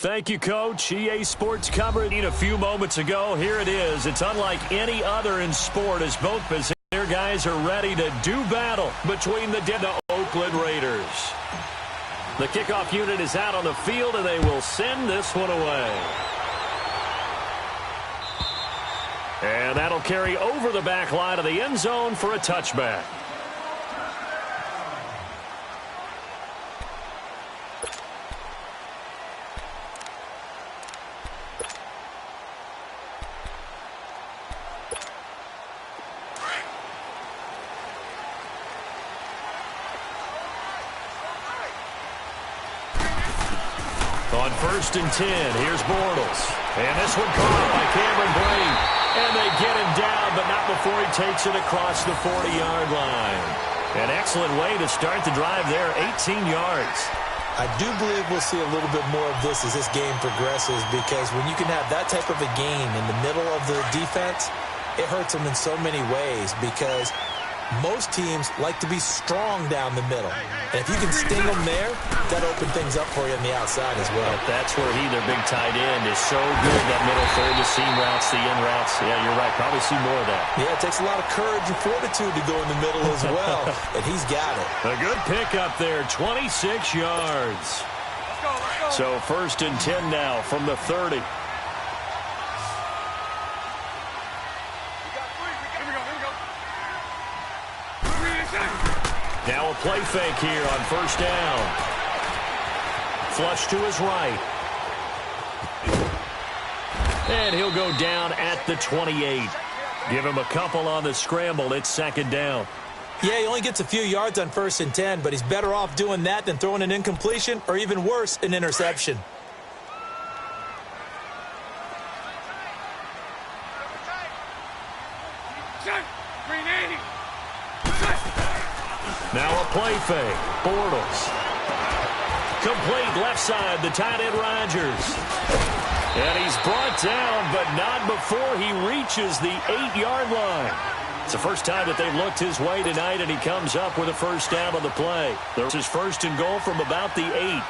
Thank you, Coach. EA Sports covered a few moments ago. Here it is. It's unlike any other in sport as both their guys are ready to do battle between the Oakland Raiders. The kickoff unit is out on the field, and they will send this one away. And that'll carry over the back line of the end zone for a touchback. On 1st and 10, here's Bortles. And this one caught by Cameron Brate. And they get him down, but not before he takes it across the 40-yard line. An excellent way to start the drive there, 18 yards. I do believe we'll see a little bit more of this as this game progresses, because when you can have that type of a game in the middle of the defense, it hurts them in so many ways, because most teams like to be strong down the middle. And if you can sting them there, that'll open things up for you on the outside as well. That's where their big tight end, is so good, that middle third, the seam routes, the in routes. Yeah, you're right. Probably see more of that. Yeah, it takes a lot of courage and fortitude to go in the middle as well. And he's got it. A good pickup there, 26 yards. Let's go. So 1st and 10 now from the 30. Now a play fake here on 1st down. Flush to his right. And he'll go down at the 28. Give him a couple on the scramble. It's 2nd down. Yeah, he only gets a few yards on 1st and 10, but he's better off doing that than throwing an incompletion, or even worse, an interception. Now a play fake. Bortles. Complete left side, the tight end Rodgers. And he's brought down, but not before he reaches the 8-yard line. It's the first time that they've looked his way tonight, and he comes up with a 1st down on the play. There's his 1st and goal from about the 8.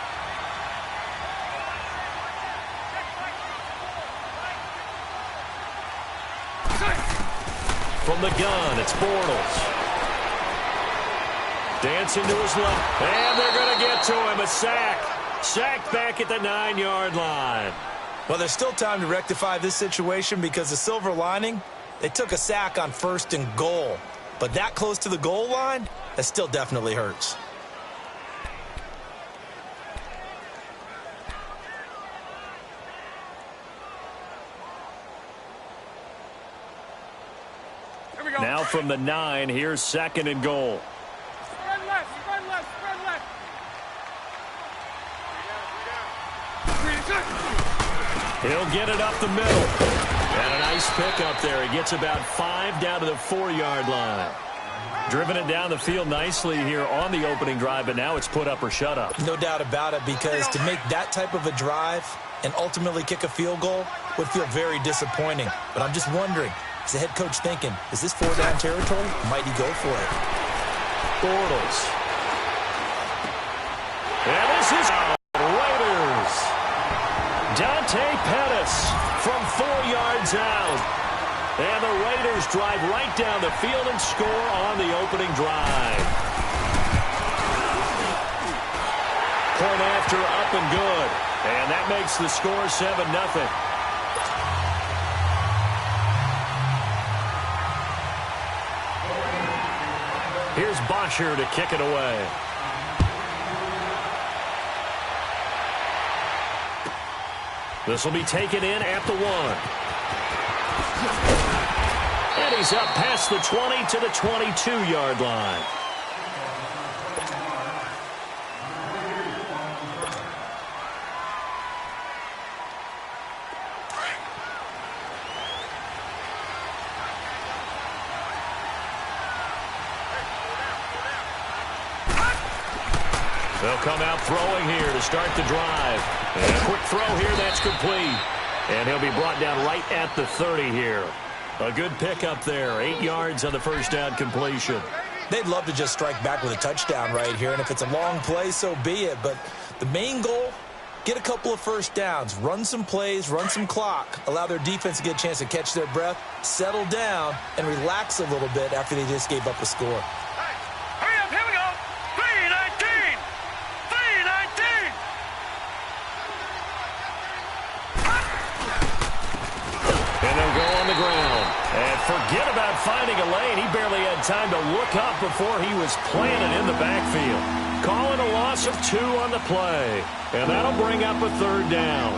From the gun, it's Bortles. Dancing to his left, and they're going to get to him. A sack. Sacked back at the 9-yard line. Well, there's still time to rectify this situation, because the silver lining, they took a sack on 1st and goal. But that close to the goal line, that still definitely hurts. Now from the 9, here's 2nd and goal. He'll get it up the middle. And a nice pickup there. He gets about 5 down to the 4-yard line. Driven it down the field nicely here on the opening drive, but now it's put up or shut up. No doubt about it, because to make that type of a drive and ultimately kick a field goal would feel very disappointing. But I'm just wondering, is the head coach thinking, is this 4-down territory? Or might he go for it? Bortles. And this is Raiders. Dante Pettis from 4 yards out. And the Raiders drive right down the field and score on the opening drive. Point after, up and good. And that makes the score 7-0. Here's Bosher to kick it away. This will be taken in at the 1. And he's up past the 20 to the 22-yard line. They'll come out throwing here to start the drive. And a quick throw here, that's complete. And he'll be brought down right at the 30 here. A good pickup there, 8 yards on the 1st down completion. They'd love to just strike back with a touchdown right here, and if it's a long play, so be it. But the main goal get a couple of first downs, run some plays, run some clock, allow their defense to get a chance to catch their breath, settle down, and relax a little bit after they just gave up a score. Hurry up, here we go. 3-19. 3-19. And they'll go on the ground. And forget about finding a lane. He barely had time to look up before he was planted in the backfield. Calling a loss of 2 on the play. And that'll bring up a third down.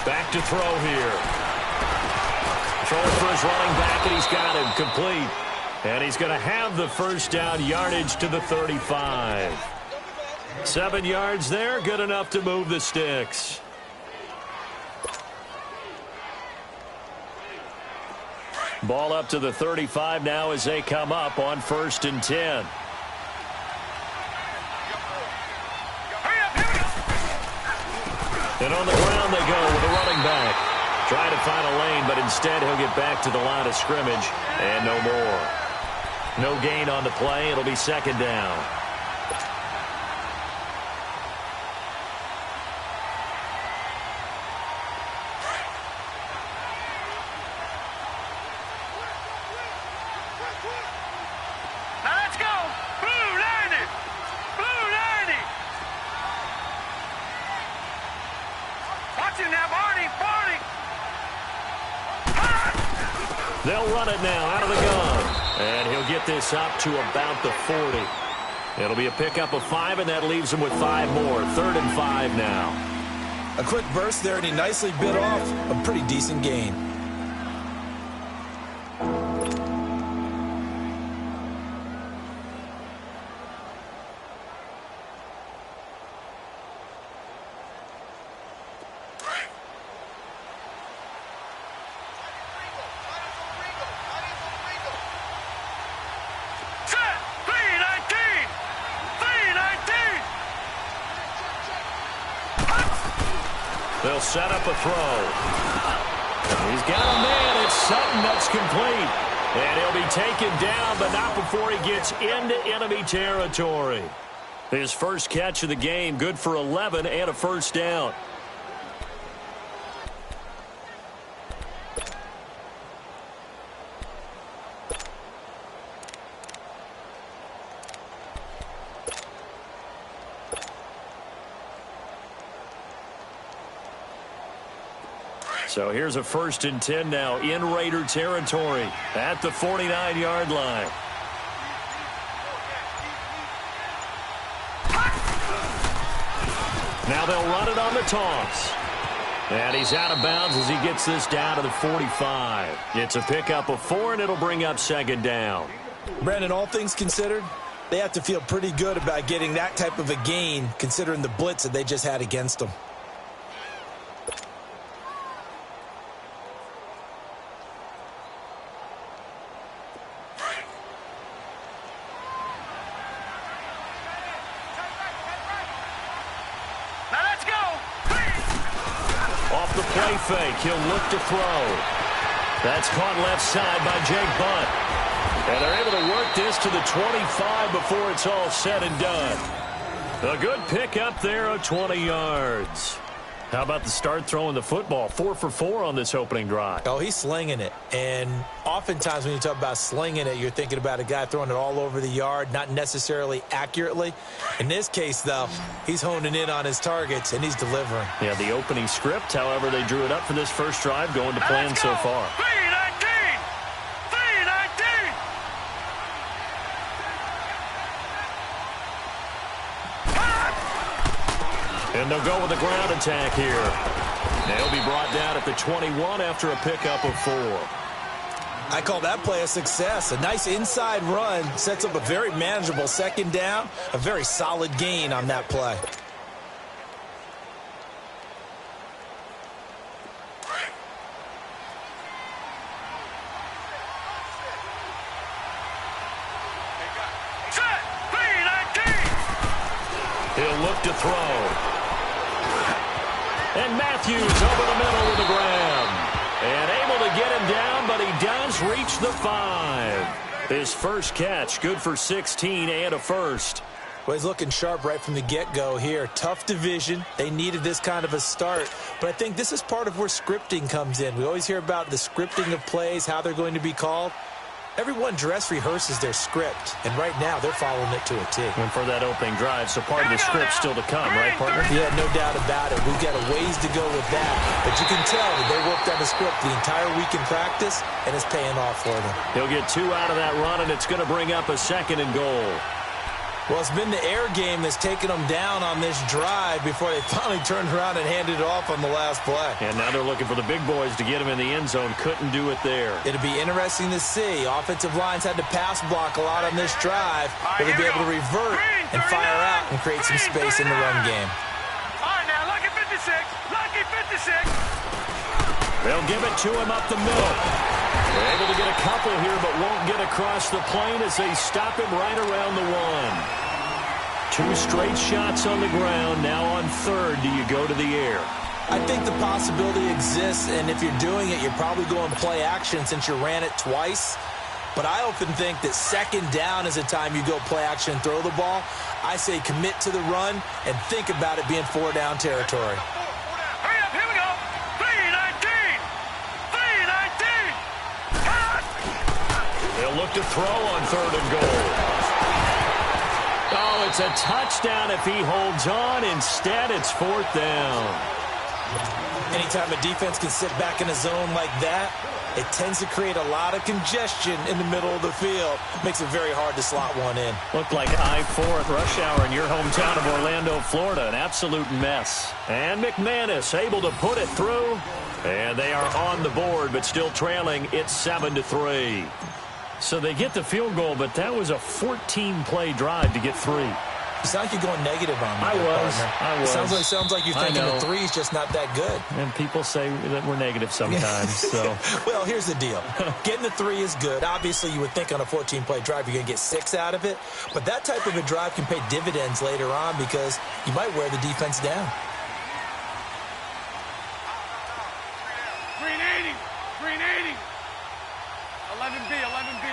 Back to throw here. Throwing for his running back, and he's got him complete. And he's going to have the first down, yardage to the 35. 7 yards there, good enough to move the sticks. Ball up to the 35 now as they come up on 1st and 10. And on the ground they go with a running back. Trying to find a lane, but instead he'll get back to the line of scrimmage. And no more. No gain on the play. It'll be 2nd down. Now let's go. Blue 90. Blue 90. Watch him now, Barney. Barney. They'll run it now out of the gun. And he'll get this up to about the 40. It'll be a pickup of 5, and that leaves him with 5 more. 3rd and 5 now. A quick burst there, and he nicely bit off a pretty decent gain. They'll set up a throw. He's got a man. It's Sutton that's complete. And he'll be taken down, but not before he gets into enemy territory. His first catch of the game, good for 11 and a first down. So here's a 1st and 10 now in Raider territory at the 49-yard line. Now they'll run it on the toss. And he's out of bounds as he gets this down to the 45. It's a pickup of 4, and it'll bring up 2nd down. Brandon, all things considered, they have to feel pretty good about getting that type of a gain considering the blitz that they just had against them. Fake. He'll look to throw. That's caught left side by Jake Bunt. And they're able to work this to the 25 before it's all said and done. A good pick up there of 20 yards. How about the start throwing the football? 4 for 4 on this opening drive. Oh, he's slinging it. And oftentimes when you talk about slinging it, you're thinking about a guy throwing it all over the yard, not necessarily accurately. In this case, though, he's honing in on his targets, and he's delivering. Yeah, the opening script, however, they drew it up for this first drive, going to plan so far. 3-19. 3-19. And they'll go with the ground attack here. They'll be brought down at the 21 after a pickup of 4. I call that play a success. A nice inside run sets up a very manageable 2nd down. A very solid gain on that play. look to throw. And Matthews over the middle with the grab. And able to get him down, but he does reach the 5. His first catch, good for 16 and a first. Well, he's looking sharp right from the get-go here. Tough division. They needed this kind of a start. But I think this is part of where scripting comes in. We always hear about the scripting of plays, how they're going to be called. Everyone dress rehearses their script, and right now they're following it to a T. And for that opening drive, so part of the script still to come, right, partner? Yeah, no doubt about it. We've got a ways to go with that. But you can tell that they worked on the script the entire week in practice, and it's paying off for them. He'll get 2 out of that run, and it's going to bring up a 2nd and goal. Well, it's been the air game that's taken them down on this drive before they finally turned around and handed it off on the last play. And now they're looking for the big boys to get him in the end zone. Couldn't do it there. It'll be interesting to see. Offensive lines had to pass block a lot on this drive. Will they be able to revert and fire out and create some space in the run game? All right, now, lucky 56. Lucky 56. They'll give it to him up the middle. They're able to get a couple here, but won't get across the plane as they stop him right around the 1. 2 straight shots on the ground. Now on 3rd, do you go to the air? I think the possibility exists, and if you're doing it, you're probably going play action since you ran it twice. But I often think that 2nd down is a time you go play action and throw the ball. I say commit to the run and think about it being 4-down territory. Hurry up, here we go. 3-19. 3-19. They'll look to throw on 3rd and goal. Oh, it's a touchdown if he holds on. Instead, it's 4th down. Anytime a defense can sit back in a zone like that, it tends to create a lot of congestion in the middle of the field. Makes it very hard to slot one in. Looked like I-4 at rush hour in your hometown of Orlando, Florida. An absolute mess. And McManus able to put it through. And they are on the board, but still trailing. It's 7-3. So they get the field goal, but that was a 14-play drive to get 3. It's not like you're going negative on me. I was. Sounds like you're thinking the 3 is just not that good. And people say that we're negative sometimes. So, well, here's the deal. Getting the 3 is good. Obviously, you would think on a 14-play drive you're going to get 6 out of it. But that type of a drive can pay dividends later on because you might wear the defense down. 380. 380. 11B. 11B.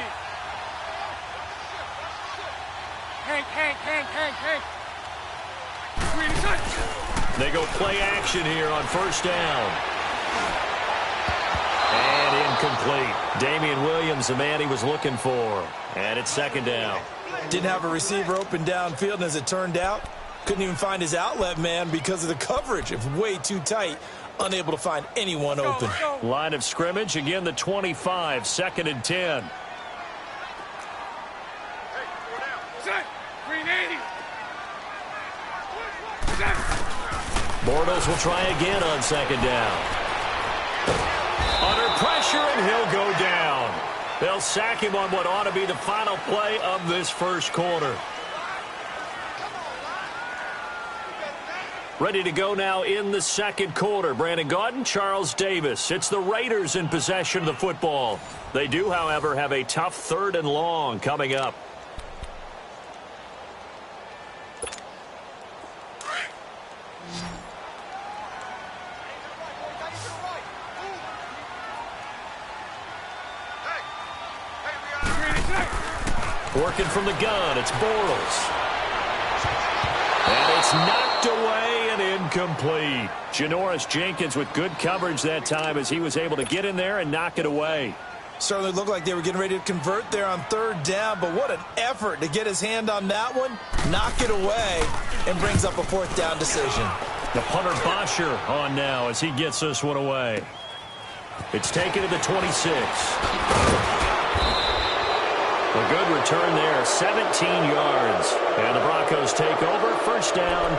Hank. They go play action here on 1st down. And incomplete. Damian Williams, the man he was looking for. And it's 2nd down. Didn't have a receiver open downfield, and as it turned out, couldn't even find his outlet man because of the coverage. It's way too tight. Unable to find anyone open. Line of scrimmage, again the 25, 2nd and 10. 380. Bortles will try again on 2nd down. Under pressure, and he'll go down. They'll sack him on what ought to be the final play of this first quarter. Ready to go now in the 2nd quarter. Brandon Gaudin, Charles Davis. It's the Raiders in possession of the football. They do, however, have a tough 3rd and long coming up. Working from the gun, it's Bortles. And it's knocked away and incomplete. Janoris Jenkins with good coverage that time as he was able to get in there and knock it away. Certainly looked like they were getting ready to convert there on 3rd down, but what an effort to get his hand on that one, knock it away, and brings up a 4th down decision. The punter Bosher on now as he gets this one away. It's taken to the 26. A good return there, 17 yards. And the Broncos take over, 1st down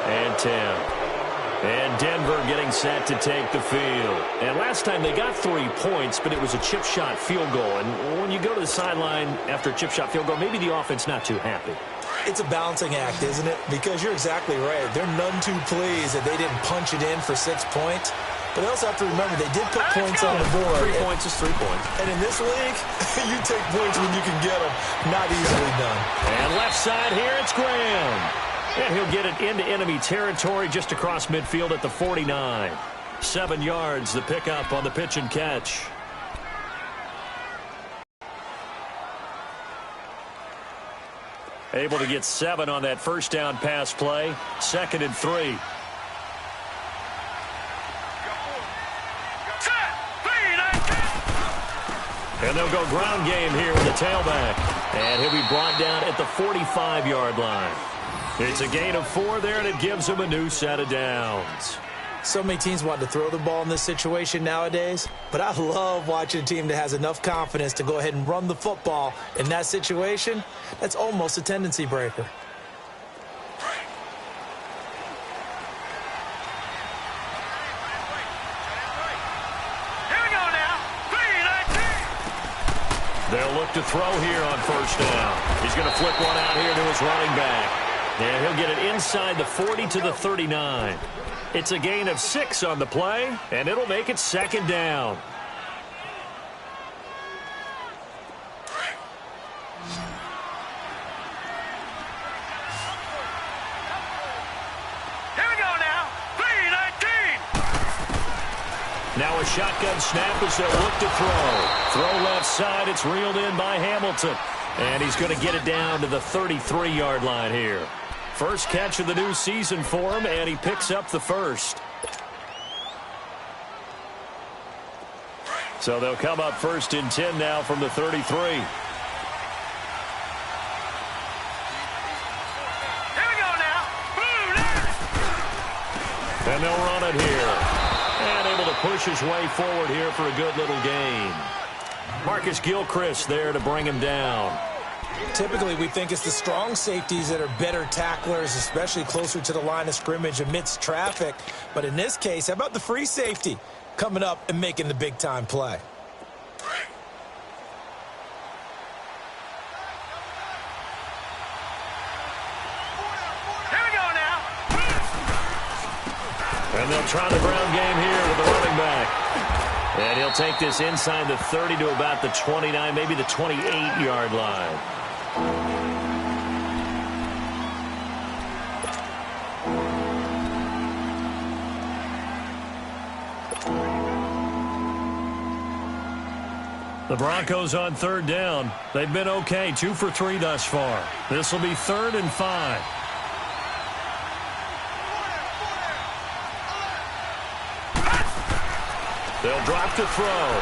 and 10. And Denver getting set to take the field. And last time they got 3 points, but it was a chip shot field goal. And when you go to the sideline after a chip shot field goal, maybe the offense not too happy. It's a balancing act, isn't it? Because you're exactly right. They're none too pleased that they didn't punch it in for 6 points. But they also have to remember they did put points on the board. 3 points is 3 points. And in this league, you take points when you can get them. Not easily done. And left side here, it's Graham. And he'll get it into enemy territory just across midfield at the 49. 7 yards, the pickup on the pitch and catch. Able to get 7 on that first down pass play. 2nd and 3. And they'll go ground game here with the tailback. And he'll be brought down at the 45-yard line. It's a gain of 4 there, and it gives him a new set of downs. So many teams want to throw the ball in this situation nowadays, but I love watching a team that has enough confidence to go ahead and run the football in that situation. That's almost a tendency breaker. They'll look to throw here on first down. He's going to flick one out here to his running back. And he'll get it inside the 40 to the 39. It's a gain of 6 on the play, and it'll make it 2nd down. Here we go now. 3-19. Now a shotgun snap as they'll look to throw. Throw left side. It's reeled in by Hamilton. And he's going to get it down to the 33-yard line here. First catch of the new season for him, and he picks up the first. So they'll come up 1st and 10 now from the 33. Here we go now. And they'll run it here. And able to push his way forward here for a good little gain. Marcus Gilchrist there to bring him down. Typically, we think it's the strong safeties that are better tacklers, especially closer to the line of scrimmage amidst traffic. But in this case, how about the free safety coming up and making the big-time play? Here we go now. And they'll try the ground game here with the running back. And he'll take this inside the 30 to about the 29, maybe the 28-yard line. The Broncos on 3rd down. They've been okay, 2 for 3 thus far. This will be 3rd and 5. They'll drop to throw.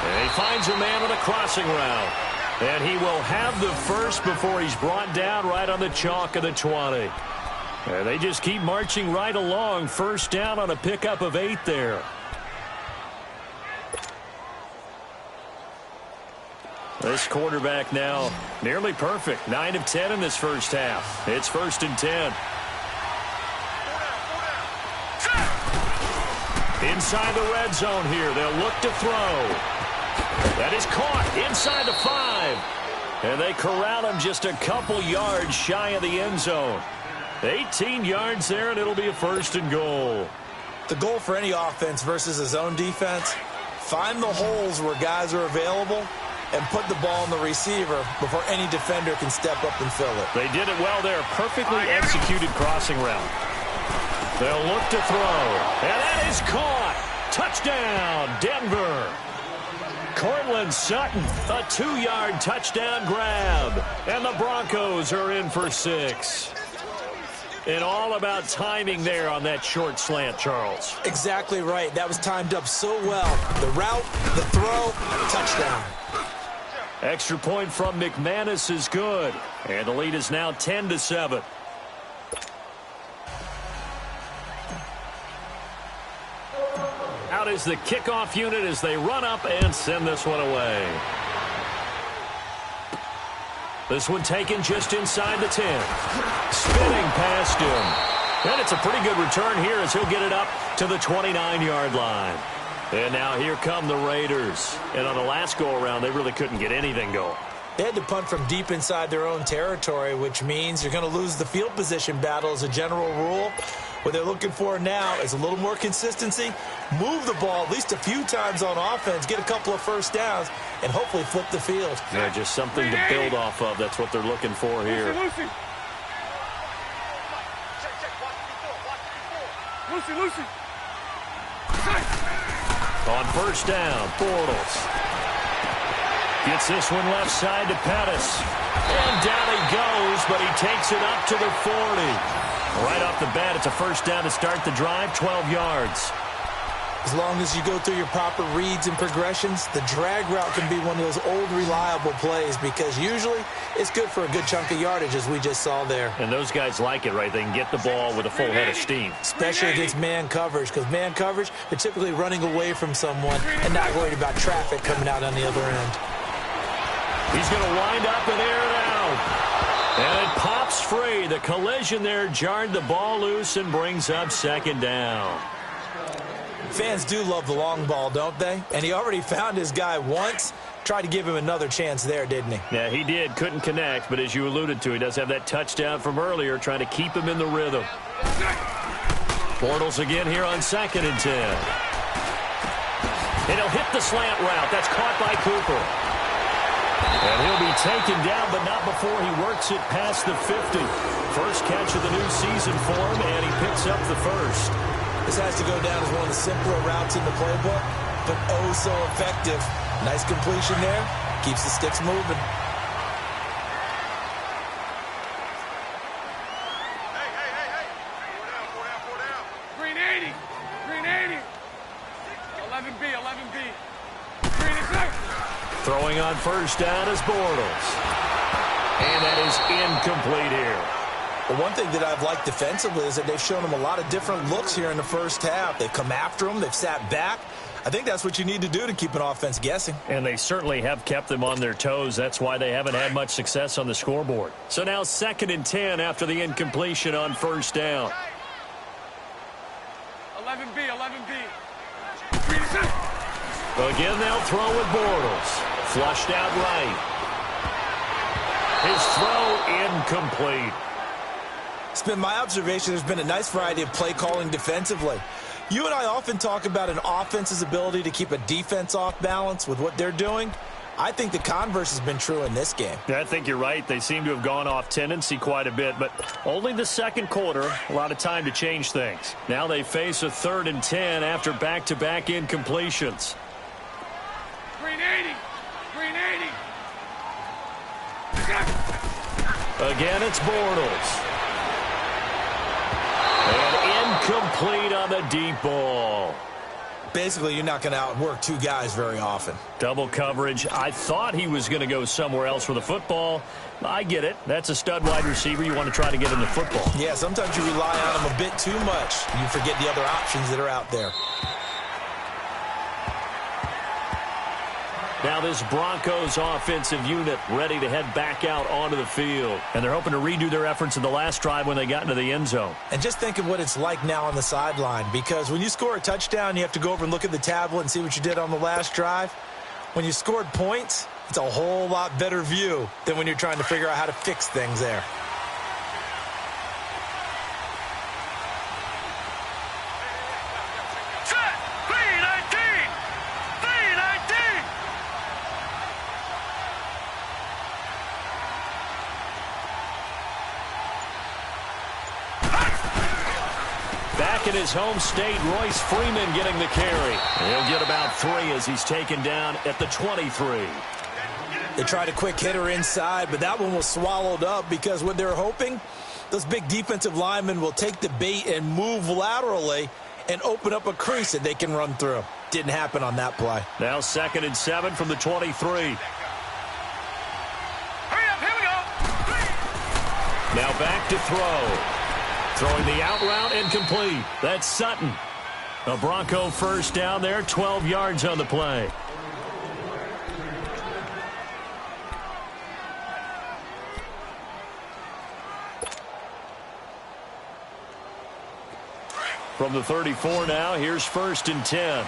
And he finds a man on a crossing route. And he will have the first before he's brought down right on the chalk of the 20. And they just keep marching right along. First down on a pickup of 8 there. This quarterback now nearly perfect. 9 of 10 in this first half. It's 1st and 10. Inside the red zone here. They'll look to throw. That is caught inside the 5. And they corral him just a couple yards shy of the end zone. 18 yards there, and it'll be a 1st and goal. The goal for any offense versus a zone defense, find the holes where guys are available and put the ball on the receiver before any defender can step up and fill it. They did it well there. Perfectly executed crossing route. They'll look to throw. And that is caught. Touchdown, Denver. Cortland Sutton, a 2-yard touchdown grab. And the Broncos are in for 6. And all about timing there on that short slant, Charles. Exactly right. That was timed up so well. The route, the throw, touchdown. Extra point from McManus is good. And the lead is now 10-7. Out is the kickoff unit as they run up and send this one away. This one taken just inside the 10. Spinning past him. And it's a pretty good return here as he'll get it up to the 29-yard line. And now here come the Raiders. And on the last go-around, they really couldn't get anything going. They had to punt from deep inside their own territory, which means you're going to lose the field position battle as a general rule. What they're looking for now is a little more consistency, move the ball at least a few times on offense, get a couple of first downs, and hopefully flip the field. Yeah, just something to build off of. That's what they're looking for here. Lucy. On first down, Bortles gets this one left side to Pettis. And down he goes, but he takes it up to the 40. Right off the bat, it's a first down to start the drive, 12 yards. As long as you go through your proper reads and progressions, the drag route can be one of those old reliable plays because usually it's good for a good chunk of yardage, as we just saw there. And those guys like it, right? They can get the ball with a full head of steam. Especially against man coverage, because man coverage, they're typically running away from someone and not worried about traffic coming out on the other end. He's going to wind up and air it out. And it pops free. The collision there jarred the ball loose and brings up second down. Fans do love the long ball, don't they? And he already found his guy once. Tried to give him another chance there, didn't he? Yeah, he did. Couldn't connect, but as you alluded to, he does have that touchdown from earlier, trying to keep him in the rhythm. Bortles again here on 2nd and 10. And he'll hit the slant route. That's caught by Cooper. And he'll be taken down, but not before he works it past the 50. First catch of the new season for him, and he picks up the first. This has to go down as one of the simpler routes in the playbook, but oh so effective. Nice completion there. Keeps the sticks moving. Hey. 4 down. Green 80. 11B. Green is there. Throwing on first down is Bortles. And that is incomplete here. Well, one thing that I've liked defensively is that they've shown him a lot of different looks here in the first half. They've come after him. They've sat back. I think that's what you need to do to keep an offense guessing. And they certainly have kept them on their toes. That's why they haven't had much success on the scoreboard. So now 2nd and 10 after the incompletion on first down. 11B. Again, they'll throw with Bortles. Flushed out right. His throw incomplete. It's been my observation there's been a nice variety of play calling defensively. You and I often talk about an offense's ability to keep a defense off balance with what they're doing. I think the converse has been true in this game. Yeah, I think you're right. They seem to have gone off tendency quite a bit, but only the second quarter, a lot of time to change things. Now they face a 3rd and 10 after back-to-back incompletions. Green 80. Again, it's Bortles. And incomplete on the deep ball. Basically, you're not going to outwork two guys very often. Double coverage. I thought he was going to go somewhere else for the football. I get it. That's a stud wide receiver. You want to try to get him the football. Yeah, sometimes you rely on him a bit too much. You forget the other options that are out there. Now this Broncos offensive unit ready to head back out onto the field. And they're hoping to redo their efforts in the last drive when they got into the end zone. And just think of what it's like now on the sideline, because when you score a touchdown, you have to go over and look at the tablet and see what you did on the last drive. When you scored points, it's a whole lot better view than when you're trying to figure out how to fix things there. In his home state, Royce Freeman getting the carry. He'll get about 3 as he's taken down at the 23. They tried a quick hitter inside, but that one was swallowed up because what they're hoping, those big defensive linemen will take the bait and move laterally and open up a crease that they can run through. Didn't happen on that play. Now 2nd and 7 from the 23. Hurry up, here we go. Now back to throw. Throwing the out route incomplete. That's Sutton. A Bronco first down there, 12 yards on the play. From the 34 now, here's 1st and 10. All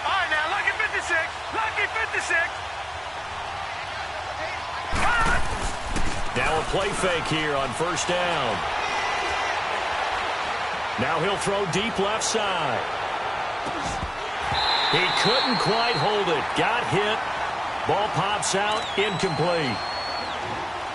right, now, lucky 56. Lucky 56. Now a play fake here on first down. Now he'll throw deep left side. He couldn't quite hold it. Got hit. Ball pops out. Incomplete.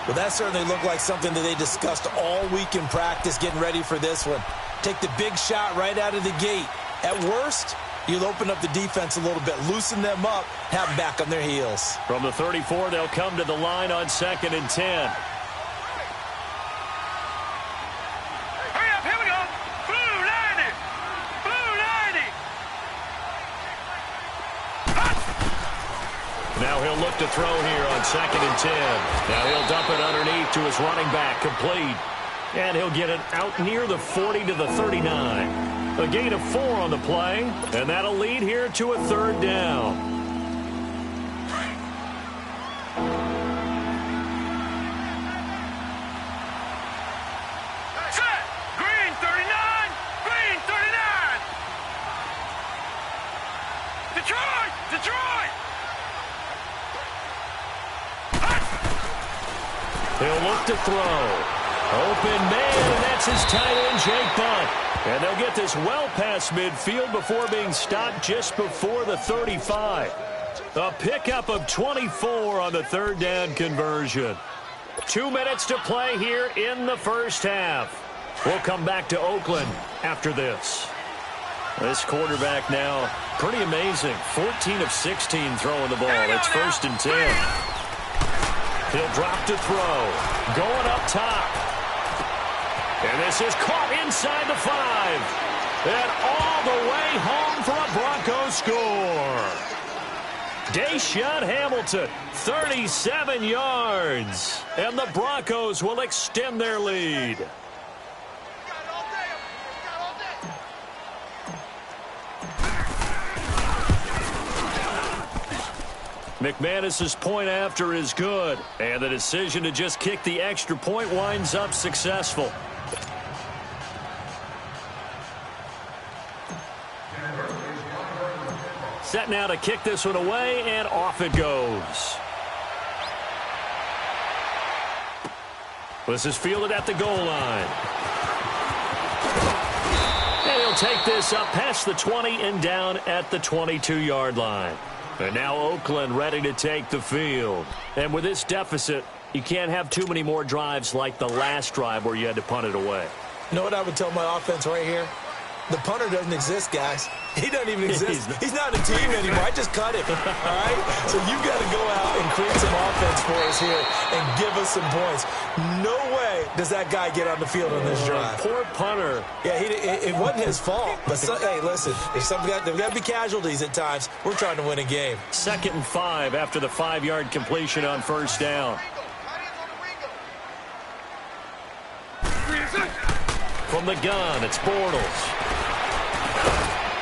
Well, that certainly looked like something that they discussed all week in practice getting ready for this one. Take the big shot right out of the gate. At worst, you'll open up the defense a little bit, loosen them up, have them back on their heels. From the 34, they'll come to the line on 2nd and 10. Hurry up, here we go. Blue 90. Blue 90. Now he'll look to throw here on 2nd and 10. Now he'll dump it underneath to his running back, complete. And he'll get it out near the 40 to the 39. A gain of 4 on the play, and that'll lead here to a 3rd down. Set. Green 39. Green 39. Detroit. Detroit. He'll look to throw. Open man, and that's his tight end, Jake Bunt. And they'll get this well past midfield before being stopped just before the 35. A pickup of 24 on the 3rd down conversion. 2 minutes to play here in the first half. We'll come back to Oakland after this. This quarterback now, pretty amazing. 14 of 16 throwing the ball. It's 1st and 10. He'll drop to throw. Going up top. And this is caught inside the 5. And all the way home for a Broncos score. Deshaun Hamilton, 37 yards. And the Broncos will extend their lead. McManus's point after is good. And the decision to just kick the extra point winds up successful. Set now to kick this one away, and off it goes. This is fielded at the goal line. And he'll take this up past the 20 and down at the 22-yard line. And now Oakland ready to take the field. And with this deficit, you can't have too many more drives like the last drive where you had to punt it away. You know what I would tell my offense right here? The punter doesn't exist, guys. He doesn't even exist. He's not a team anymore. I just cut him, all right? So you've got to go out and create some offense for us here and give us some points. No way does that guy get on the field on this drive. Poor punter. Yeah, it wasn't his fault. But, hey, listen, there's got to be casualties at times. We're trying to win a game. 2nd and 5 after the 5-yard completion on 1st down. From the gun, it's Bortles.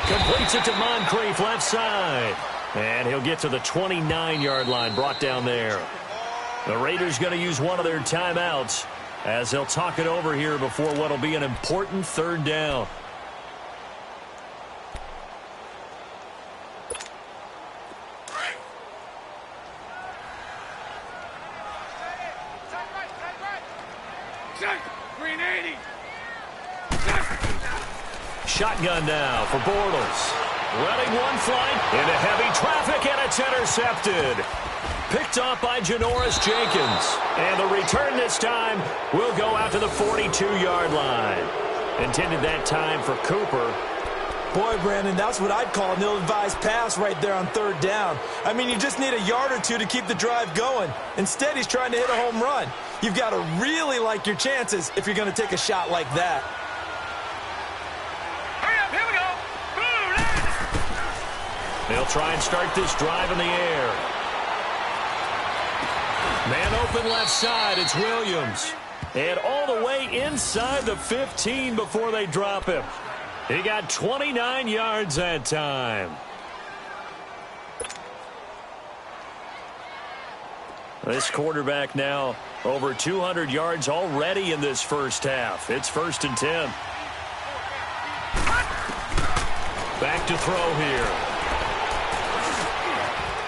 Completes it to Moncrief left side. And he'll get to the 29-yard line, brought down there. The Raiders going to use one of their timeouts as they'll talk it over here before what will be an important 3rd down. Green 80. Shotgun now for Bortles. Running one flight into heavy traffic, and it's intercepted. Picked off by Janoris Jenkins. And the return this time will go out to the 42-yard line. Intended that time for Cooper. Boy, Brandon, that's what I'd call an ill-advised pass right there on 3rd down. I mean, you just need a yard or two to keep the drive going. Instead, he's trying to hit a home run. You've got to really like your chances if you're going to take a shot like that. Hurry up, here we go. Blue 90. They'll try and start this drive in the air. Man open left side, it's Williams. And all the way inside the 15 before they drop him. He got 29 yards that time. This quarterback now over 200 yards already in this first half. It's 1st and 10. Back to throw here.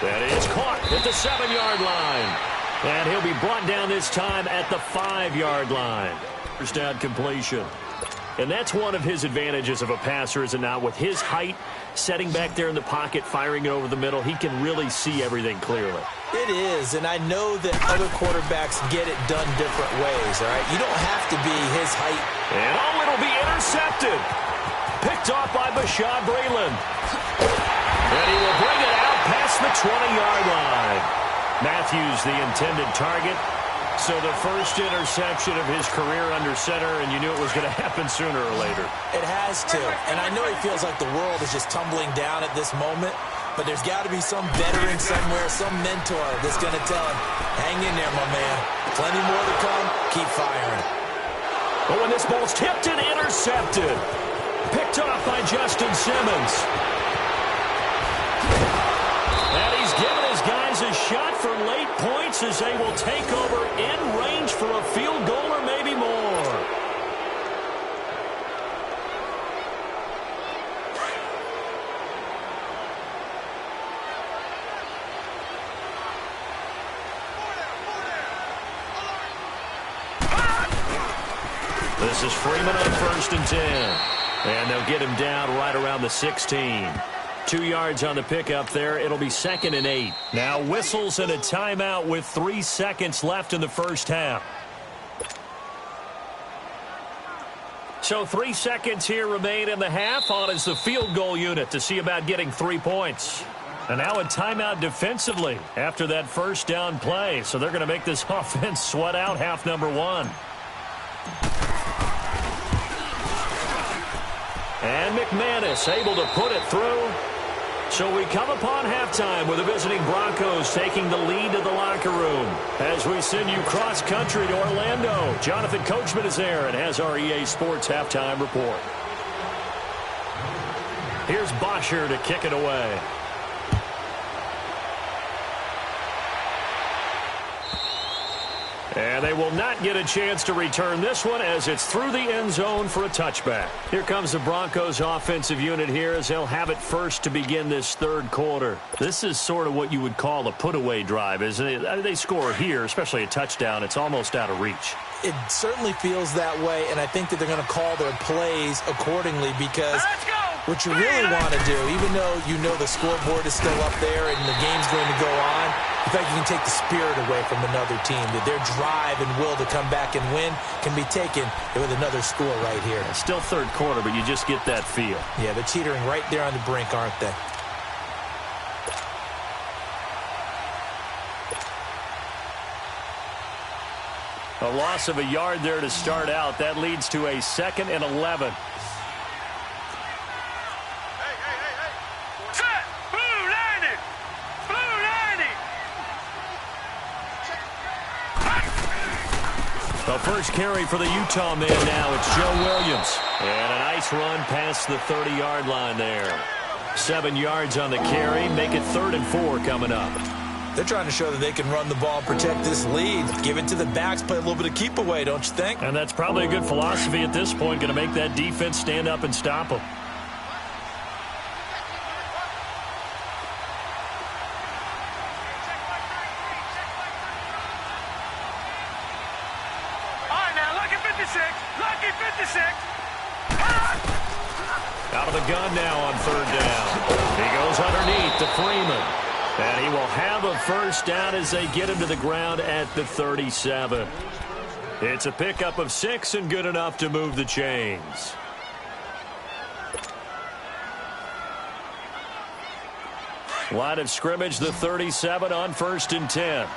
That is caught at the 7-yard line. And he'll be brought down this time at the 5-yard line. First down completion. And that's one of his advantages of a passer, is it not? With his height, setting back there in the pocket, firing it over the middle, he can really see everything clearly. It is, and I know that other quarterbacks get it done different ways, all right? You don't have to be his height. And, it'll be intercepted. Picked off by Bashaud Breeland. And he will bring it out past the 20-yard line. Matthews, the intended target. So the first interception of his career under center, and you knew it was going to happen sooner or later. It has to. And I know he feels like the world is just tumbling down at this moment, but there's got to be some veteran somewhere, some mentor that's going to tell him, hang in there, my man. Plenty more to come. Keep firing. But when this ball's tipped and intercepted, picked off by Justin Simmons. And he's given his guys a shot for late points as they will take over in range for a field goal or maybe more. This is Freeman on 1st and 10. And they'll get him down right around the 16. 2 yards on the pickup there. It'll be 2nd and 8. Now whistles and a timeout with 3 seconds left in the first half. So 3 seconds here remain in the half. On is the field goal unit to see about getting 3 points. And now a timeout defensively after that first down play. So they're going to make this offense sweat out half number 1. And McManus able to put it through. So we come upon halftime with the visiting Broncos taking the lead to the locker room. As we send you cross-country to Orlando, Jonathan Coachman is there and has our EA Sports halftime report. Here's Bosher to kick it away. And they will not get a chance to return this one as it's through the end zone for a touchback. Here comes the Broncos offensive unit here as they'll have it first to begin this third quarter. This is sort of what you would call a put-away drive, isn't it? They score here, especially a touchdown. It's almost out of reach. It certainly feels that way, and I think that they're going to call their plays accordingly because what you really want to do, even though you know the scoreboard is still up there and the game's going to go on, in fact, you can take the spirit away from another team. That their drive and will to come back and win can be taken with another score right here. It's still third quarter, but you just get that feel. Yeah, they're teetering right there on the brink, aren't they? A loss of a yard there to start out. That leads to a 2nd and 11. The first carry for the Utah man now. It's Joe Williams. And a nice run past the 30-yard line there. 7 yards on the carry. Make it 3rd and 4 coming up. They're trying to show that they can run the ball, protect this lead. Give it to the backs, play a little bit of keep away, don't you think? And that's probably a good philosophy at this point. Going to make that defense stand up and stop them. Out of the gun now on 3rd down. He goes underneath to Freeman. And he will have a first down as they get him to the ground at the 37. It's a pickup of 6 and good enough to move the chains. Line of scrimmage, the 37 on 1st and 10.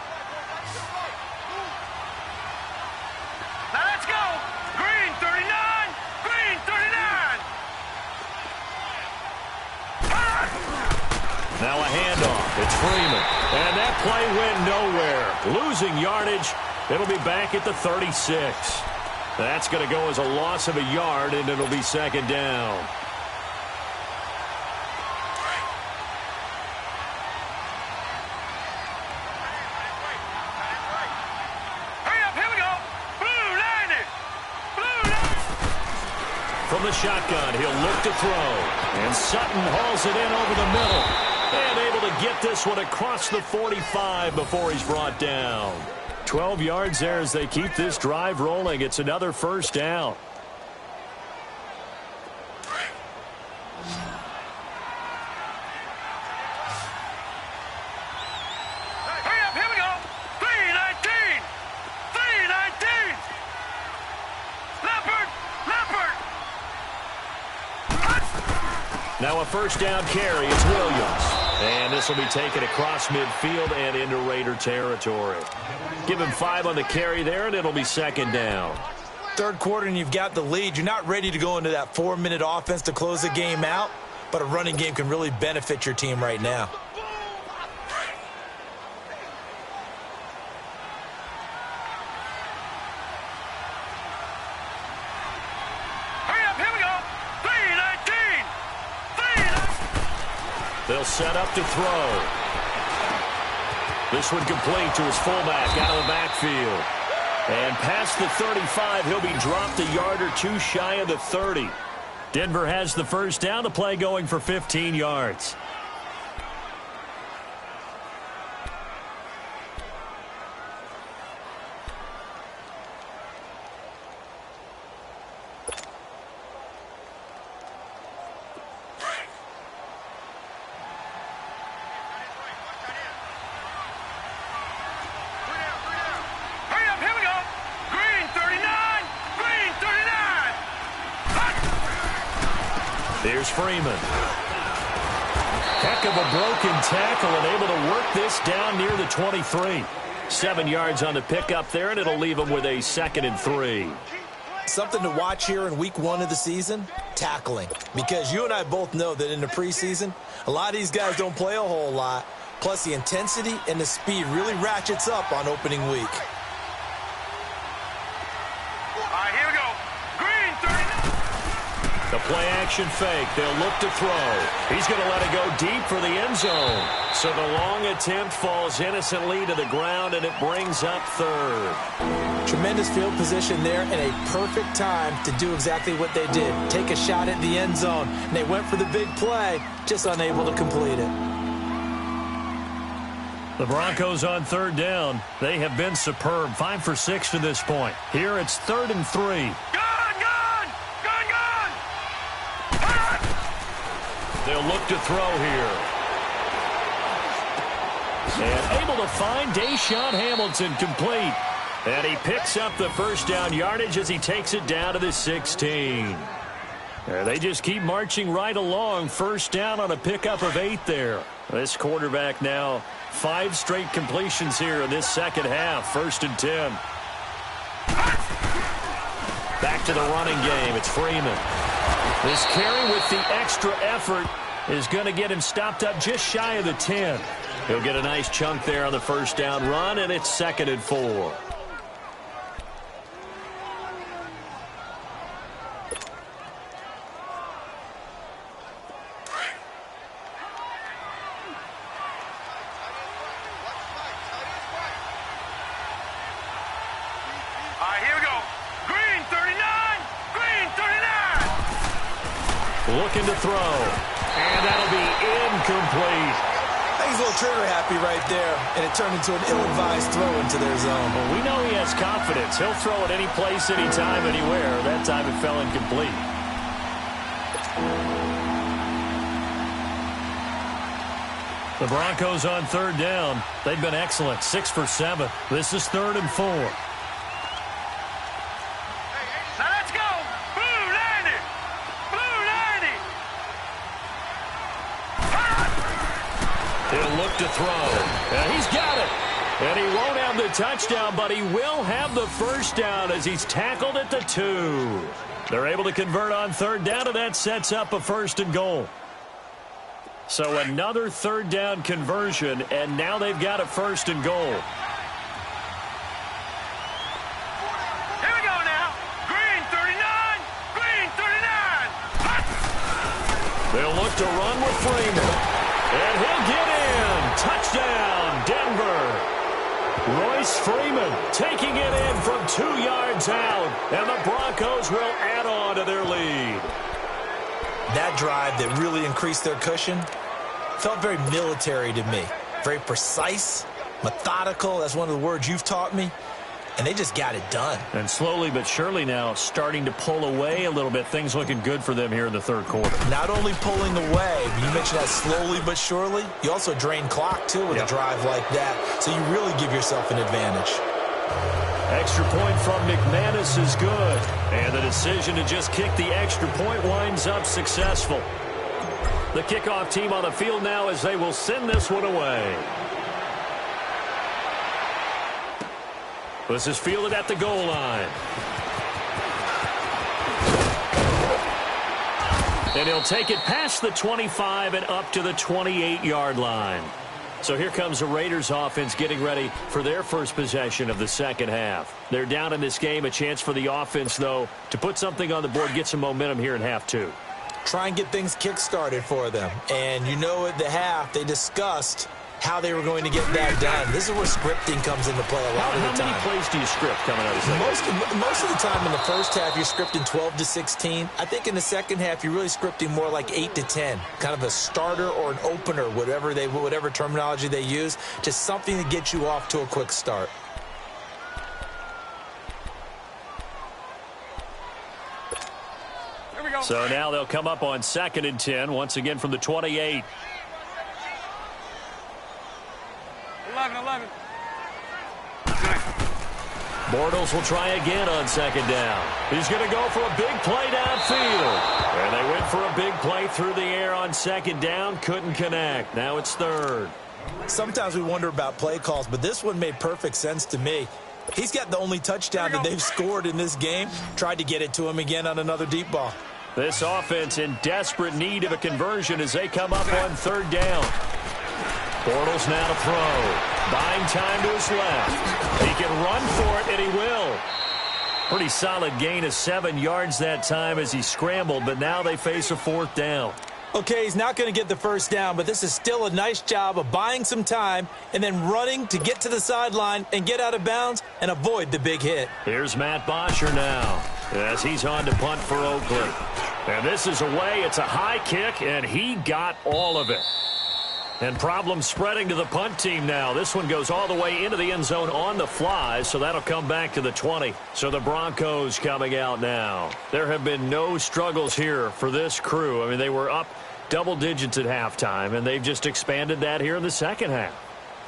Now a handoff. It's Freeman. And that play went nowhere. Losing yardage. It'll be back at the 36. That's going to go as a loss of a yard, and it'll be 2nd down. Hurry up, here we go. Blue line it. Blue line. From the shotgun, he'll look to throw. And Sutton hauls it in over the middle. And able to get this one across the 45 before he's brought down. 12 yards there as they keep this drive rolling. It's another first down. Now a first down carry. It's Williams. And this will be taken across midfield and into Raider territory. Give him 5 on the carry there, and it'll be second down. Third quarter, and you've got the lead. You're not ready to go into that 4-minute offense to close the game out, but a running game can really benefit your team right now. They'll set up to throw. This one complete to his fullback out of the backfield. And past the 35, he'll be dropped a yard or two shy of the 30. Denver has the first down. The play going for 15 yards. Here's Freeman. Heck of a broken tackle and able to work this down near the 23. 7 yards on the pickup there, and it'll leave him with a 2nd and 3. Something to watch here in week 1 of the season, tackling. Because you and I both know that in the preseason, a lot of these guys don't play a whole lot. Plus the intensity and the speed really ratchets up on opening week. The play-action fake. They'll look to throw. He's going to let it go deep for the end zone. So the long attempt falls innocently to the ground, and it brings up 3rd. Tremendous field position there and a perfect time to do exactly what they did. Take a shot at the end zone. And they went for the big play, just unable to complete it. The Broncos on 3rd down. They have been superb. 5 for 6 to this point. Here it's 3rd and 3. They'll look to throw here. And able to find Deshaun Hamilton complete. And he picks up the first down yardage as he takes it down to the 16. They just keep marching right along. First down on a pickup of 8 there. This quarterback now 5 straight completions here in this second half. 1st and 10. Back to the running game. It's Freeman. This carry with the extra effort is going to get him stopped up just shy of the 10. He'll get a nice chunk there on the first down run, and it's 2nd and 4. Looking to throw. And that'll be incomplete. I think he's a little trigger happy right there, and it turned into an ill-advised throw into their zone. Well, we know he has confidence. He'll throw it any place, anytime, anywhere. That time it fell incomplete. The Broncos on 3rd down. They've been excellent. 6 for 7. This is 3rd and 4. To throw. And he's got it. And he won't have the touchdown, but he will have the first down as he's tackled at the 2. They're able to convert on 3rd down, and that sets up a 1st and goal. So another 3rd down conversion, and now they've got a 1st and goal. Here we go now. Green 39. Green 39. They'll look to run with Freeman. And he'll get in. Touchdown, Denver. Royce Freeman taking it in from 2 yards out. And the Broncos will add on to their lead. That drive that really increased their cushion felt very military to me. Very precise, methodical. That's one of the words you've taught me. And they just got it done. And slowly but surely now starting to pull away a little bit. Things looking good for them here in the 3rd quarter. Not only pulling away, you mentioned that slowly but surely, you also drain clock, too, with a drive like that. So you really give yourself an advantage. Extra point from McManus is good. And the decision to just kick the extra point winds up successful. The kickoff team on the field now as they will send this one away. This is fielded at the goal line. And he'll take it past the 25 and up to the 28-yard line. So here comes the Raiders offense getting ready for their first possession of the second half. They're down in this game. A chance for the offense, though, to put something on the board, get some momentum here in half two. Try and get things kick-started for them. And you know at the half, they discussed how they were going to get that done. This is where scripting comes into play a lot of the time. How many plays do you script coming out of the second? Most of the time in the first half, you're scripting 12 to 16. I think in the second half, you're really scripting more like 8 to 10. Kind of a starter or an opener, whatever terminology they use. Just something to get you off to a quick start. Here we go. So now they'll come up on 2nd and 10, once again from the 28. 11. Bortles will try again on 2nd down. He's going to go for a big play downfield. And they went for a big play through the air on 2nd down. Couldn't connect. Now it's 3rd. Sometimes we wonder about play calls, but this one made perfect sense to me. He's got the only touchdown that they've scored in this game. Tried to get it to him again on another deep ball. This offense in desperate need of a conversion as they come up on 3rd down. Bortles now to throw. Buying time to his left. He can run for it, and he will. Pretty solid gain of 7 yards that time as he scrambled, but now they face a 4th down. Okay, he's not going to get the first down, but this is still a nice job of buying some time and then running to get to the sideline and get out of bounds and avoid the big hit. Here's Matt Bosher now as he's on to punt for Oakland. And this is away. It's a high kick, and he got all of it. And problems spreading to the punt team now. This one goes all the way into the end zone on the fly, so that'll come back to the 20. So the Broncos coming out now. There have been no struggles here for this crew. I mean, they were up double digits at halftime, and they've just expanded that here in the second half.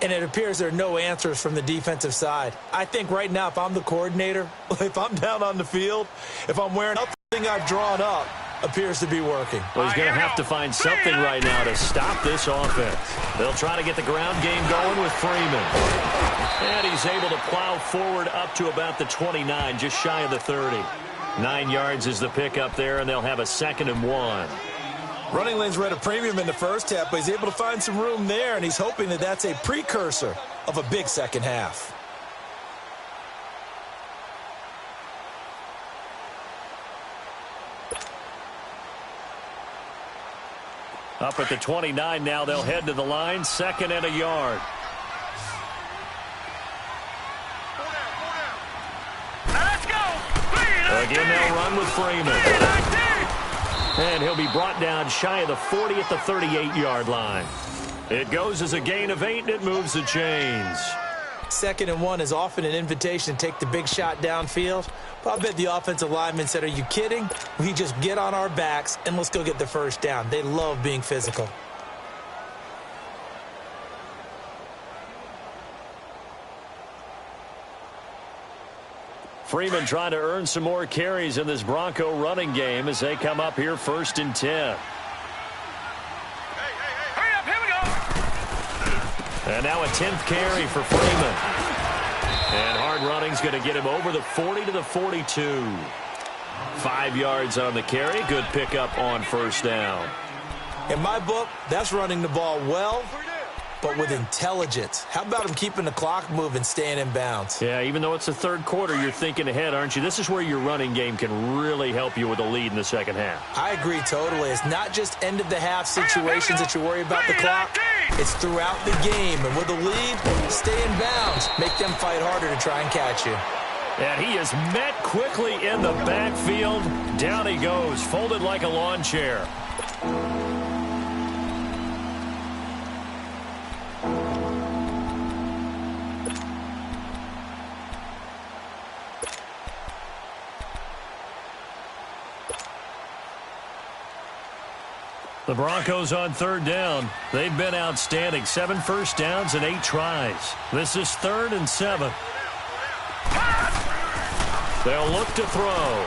And it appears there are no answers from the defensive side. I think right now, if I'm the coordinator, if I'm down on the field, if I'm wearing nothing I've drawn up, appears to be working. Well, he's going to have to find something right now to stop this offense. They'll try to get the ground game going with Freeman. And he's able to plow forward up to about the 29, just shy of the 30. 9 yards is the pickup there, and they'll have a 2nd and 1. Running lanes were at a premium in the first half, but he's able to find some room there, and he's hoping that that's a precursor of a big second half. Up at the 29 now, they'll head to the line, 2nd and a yard. Let's go. Again, they'll run with Freeman. And he'll be brought down shy of the 40 at the 38-yard line. It goes as a gain of 8, and it moves the chains. 2nd and 1 is often an invitation to take the big shot downfield. But I bet the offensive lineman said, are you kidding? We just get on our backs and let's go get the first down. They love being physical. Freeman trying to earn some more carries in this Bronco running game as they come up here 1st and 10. Hurry up, here we go. And now a 10th carry for Freeman. And hard running's going to get him over the 40 to the 42. 5 yards on the carry. Good pickup on 1st down. In my book, that's running the ball well, but with intelligence. How about him keeping the clock moving, staying in bounds? Yeah, even though it's the 3rd quarter, you're thinking ahead, aren't you? This is where your running game can really help you with a lead in the second half. I agree totally. It's not just end-of-the-half situations that you worry about the clock. It's throughout the game. And with a lead, stay in bounds. Make them fight harder to try and catch you. And he is met quickly in the backfield. Down he goes, folded like a lawn chair. The Broncos on 3rd down. They've been outstanding. 7 first downs and 8 tries. This is 3rd and 7. They'll look to throw.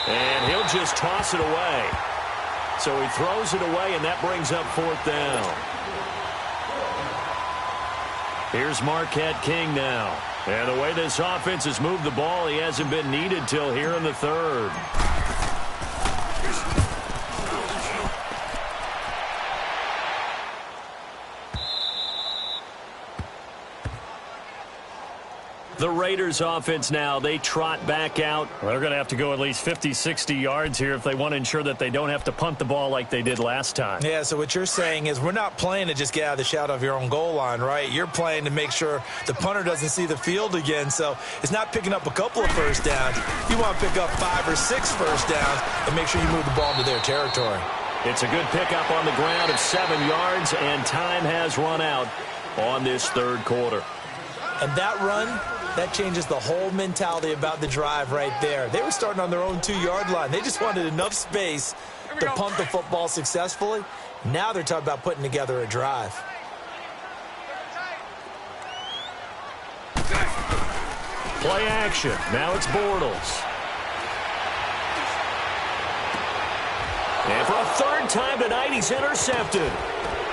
And he'll he'll just toss it away. So he throws it away, and that brings up 4th down. Here's Marquette King now. And the way this offense has moved the ball, he hasn't been needed till here in the 3rd. The Raiders offense now, they trot back out. Well, they're going to have to go at least 50, 60 yards here if they want to ensure that they don't have to punt the ball like they did last time. Yeah, so what you're saying is we're not playing to just get out of the shadow of your own goal line, right? You're playing to make sure the punter doesn't see the field again. So it's not picking up a couple of first downs. You want to pick up 5 or 6 first downs and make sure you move the ball into their territory. It's a good pickup on the ground of 7 yards, and time has run out on this 3rd quarter. And that run, that changes the whole mentality about the drive right there. They were starting on their own 2-yard line. They just wanted enough space to pump the football successfully. Now they're talking about putting together a drive. Play action. Now it's Bortles. And for a 3rd time tonight, he's intercepted.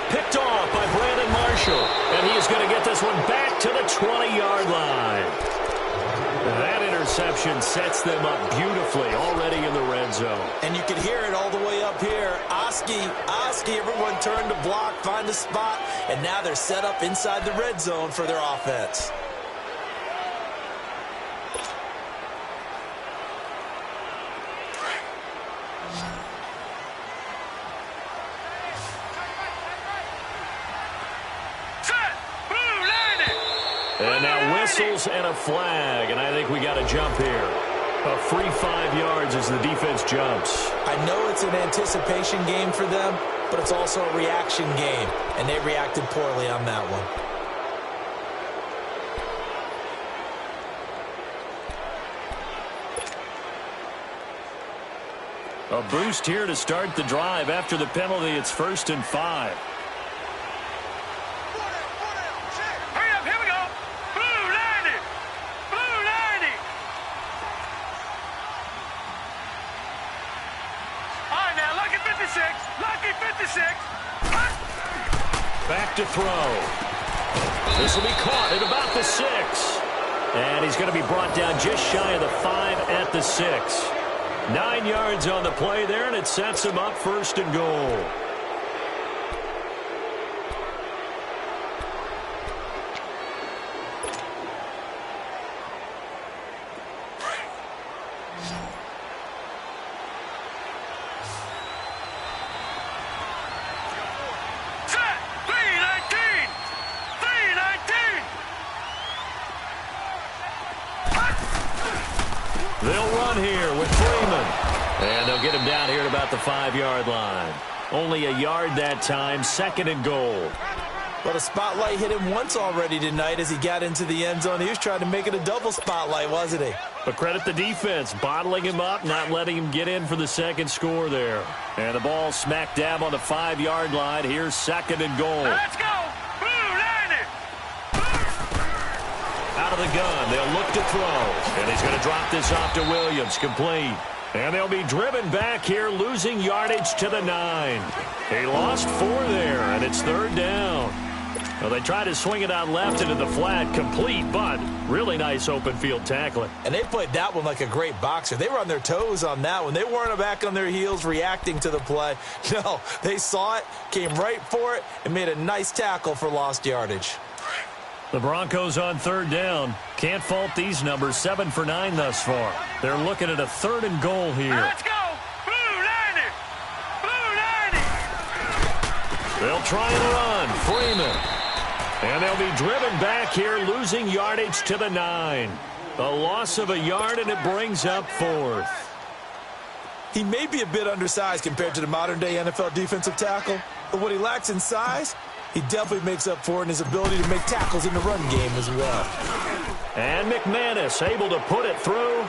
Picked off by Brandon Marshall. And he is going to get this one back to the 20-yard line. That interception sets them up beautifully already in the red zone. And you can hear it all the way up here. Oski, everyone turned to block, find a spot, and now they're set up inside the red zone for their offense. And now whistles and a flag, and I think we got a jump here. A free 5 yards as the defense jumps. I know it's an anticipation game for them, but it's also a reaction game, and they reacted poorly on that one. A boost here to start the drive. After the penalty, it's 1st and 5. Back to throw. This will be caught at about the 6. And he's going to be brought down just shy of the 5 at the 6. 9 yards on the play there, and it sets him up 1st and goal. They'll run here with Freeman. And they'll get him down here at about the 5-yard line. Only a yard that time, 2nd and goal. Well, the spotlight hit him once already tonight as he got into the end zone. He was trying to make it a double spotlight, wasn't he? But credit the defense, bottling him up, not letting him get in for the 2nd score there. And the ball smack dab on the 5-yard line. Here's 2nd and goal. Let's go! Out of the gun, they'll look to throw. And he's going to drop this off to Williams, complete. And they'll be driven back here, losing yardage to the 9. He lost 4 there, and it's 3rd down. Well, they tried to swing it out left into the flat, complete, but really nice open field tackling. And they played that one like a great boxer. They were on their toes on that one. They weren't back on their heels reacting to the play. No, they saw it, came right for it, and made a nice tackle for lost yardage. The Broncos on 3rd down. Can't fault these numbers. 7 for 9 thus far. They're looking at a 3rd and goal here. Let's go! Blue 90! Blue 90! They'll try and run. Freeman. And they'll be driven back here, losing yardage to the 9. A loss of a yard, and it brings up 4th. He may be a bit undersized compared to the modern-day NFL defensive tackle, but what he lacks in size, he definitely makes up for it in his ability to make tackles in the run game as well. And McManus able to put it through.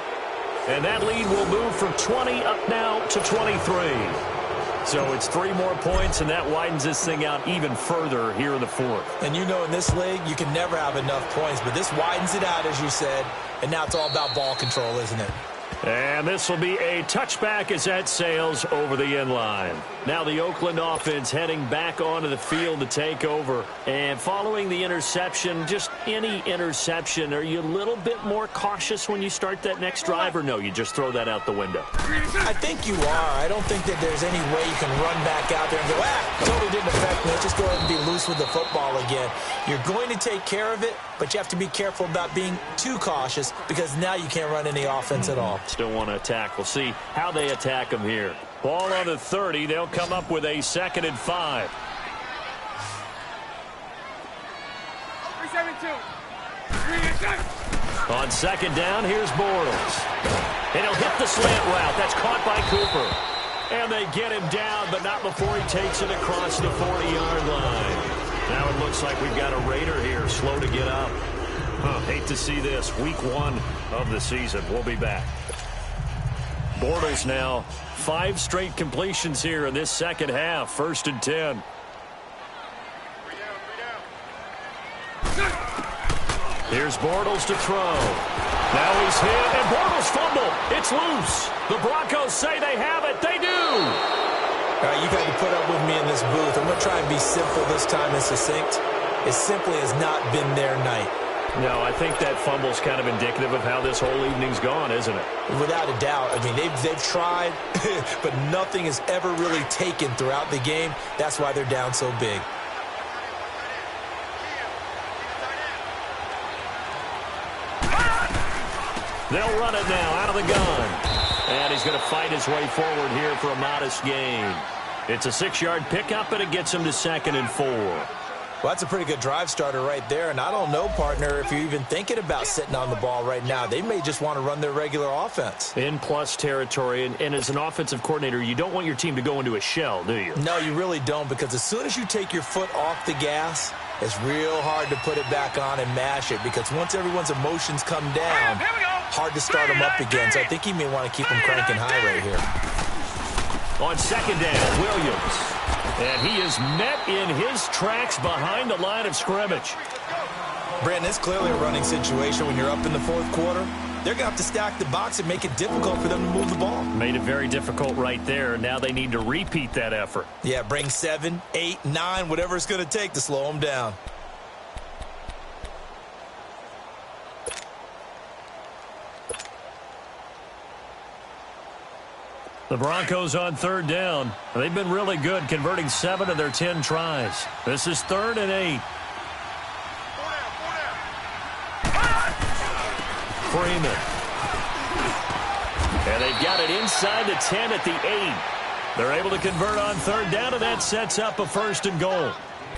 And that lead will move from 20 up now to 23. So it's 3 more points, and that widens this thing out even further here in the 4th. And you know in this league, you can never have enough points, but this widens it out, as you said, and now it's all about ball control, isn't it? And this will be a touchback as that sails over the end line. Now the Oakland offense heading back onto the field to take over. And following the interception, just any interception, are you a little bit more cautious when you start that next drive, or no, you just throw that out the window? I think you are. I don't think that there's any way you can run back out there and go, totally didn't affect me. Let's just go ahead and be loose with the football again. You're going to take care of it, but you have to be careful about being too cautious because now you can't run any offense at all. Still want to attack. We'll see how they attack them here. Ball on the 30. They'll come up with a 2nd and 5. 372. On 2nd down, here's Bortles. And he'll hit the slant route. That's caught by Cooper. And they get him down, but not before he takes it across the 40-yard line. Now it looks like we've got a Raider here, slow to get up. Hate to see this. Week 1 of the season. We'll be back. Bortles now 5 straight completions here in this second half. 1st and 10. Here's Bortles to throw. Now he's hit, and Bortles fumble. It's loose. The Broncos say they have it. They do. All right, you got to put up with me in this booth. I'm going to try and be simple this time and succinct. It simply has not been their night. No, I think that fumble's kind of indicative of how this whole evening's gone, isn't it? Without a doubt. I mean, they've tried, but nothing has ever really taken throughout the game. That's why they're down so big. They'll run it now out of the gun. And he's going to fight his way forward here for a modest gain. It's a 6-yard pickup, and it gets him to 2nd and 4. Well, that's a pretty good drive starter right there. And I don't know, partner, if you're even thinking about sitting on the ball right now. They may just want to run their regular offense. In plus territory. And as an offensive coordinator, you don't want your team to go into a shell, do you? No, you really don't, because as soon as you take your foot off the gas, it's real hard to put it back on and mash it, because once everyone's emotions come down, hard to start them up again. So I think he may want to keep them cranking high right here. On 2nd down, Williams. And he is met in his tracks behind the line of scrimmage. Brandon, it's clearly a running situation when you're up in the 4th quarter. They're going to have to stack the box and make it difficult for them to move the ball. Made it very difficult right there. Now they need to repeat that effort. Yeah, bring 7, 8, 9, whatever it's going to take to slow them down. The Broncos on 3rd down. They've been really good, converting 7 of their 10 tries. This is 3rd and 8. Freeman. And they've got it inside the 10 at the 8. They're able to convert on 3rd down, and that sets up a 1st and goal.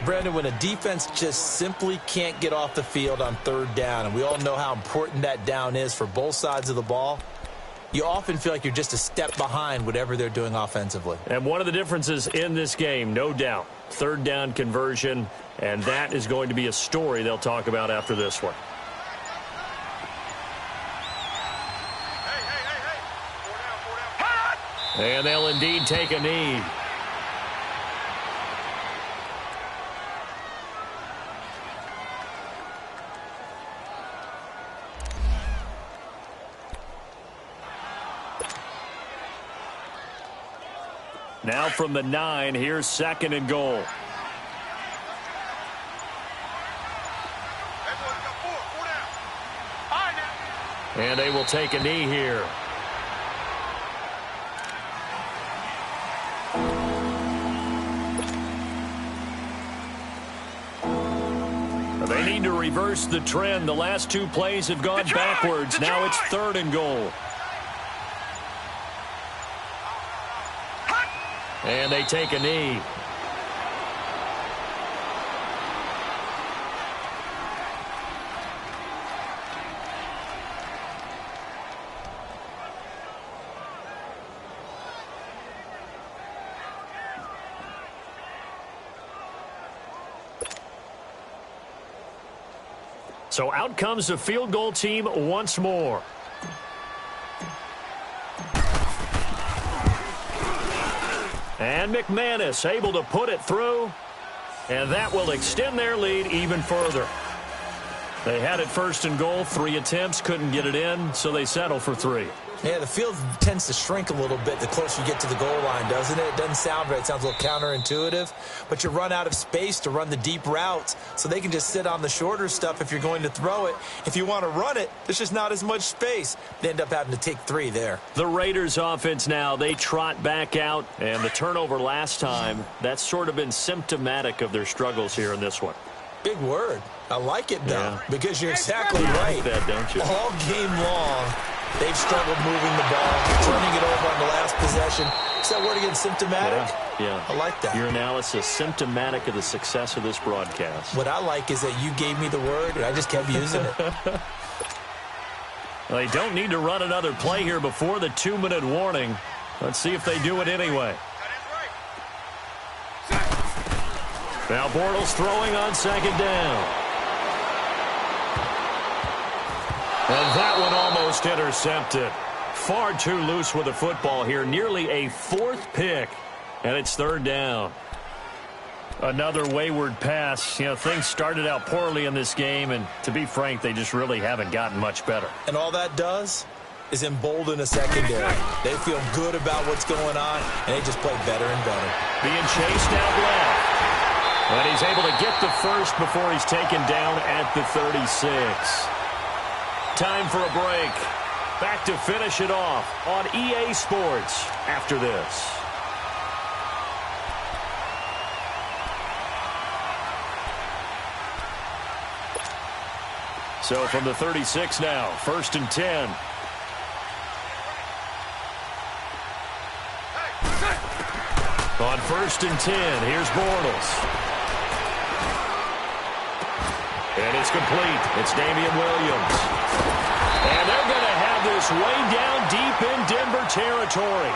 Brandon, when a defense just simply can't get off the field on 3rd down, and we all know how important that down is for both sides of the ball, you often feel like you're just a step behind whatever they're doing offensively. And one of the differences in this game, no doubt, 3rd down conversion, and that is going to be a story they'll talk about after this one. And they'll indeed take a knee. Now from the 9, here's 2nd and goal. And they will take a knee here. They need to reverse the trend. The last 2 plays have gone backwards. Now it's 3rd and goal. And they take a knee. So out comes the field goal team once more. And McManus able to put it through. And that will extend their lead even further. They had it first and goal, 3 attempts, couldn't get it in, so they settle for 3. Yeah, the field tends to shrink a little bit the closer you get to the goal line, doesn't it? It doesn't sound right. It sounds a little counterintuitive. But you run out of space to run the deep routes, so they can just sit on the shorter stuff if you're going to throw it. If you want to run it, there's just not as much space. They end up having to take 3 there. The Raiders offense now, they trot back out, and the turnover last time, that's sort of been symptomatic of their struggles here in this one. Big word. I like it, though, Yeah. because you're exactly right. You like that, don't you? All game long, they've struggled moving the ball, turning it over on the last possession. Is that word again, symptomatic? Yeah. I like that. Your analysis, symptomatic of the success of this broadcast. What I like is that you gave me the word, and I just kept using it. Well, they don't need to run another play here before the 2-minute warning. Let's see if they do it anyway. Now Bortles throwing on 2nd down. And that one almost intercepted. Far too loose with the football here. Nearly a 4th pick. And it's 3rd down. Another wayward pass. You know, things started out poorly in this game, and to be frank, they just really haven't gotten much better. And all that does is embolden a secondary. They feel good about what's going on, and they just play better and better. Being chased out left. And he's able to get the first before he's taken down at the 36. Time for a break. Back to finish it off on EA Sports after this. So from the 36 now, 1st and 10. On 1st and 10, here's Bortles. And it's complete. It's Damian Williams. And they're going to have this way down deep in Denver territory.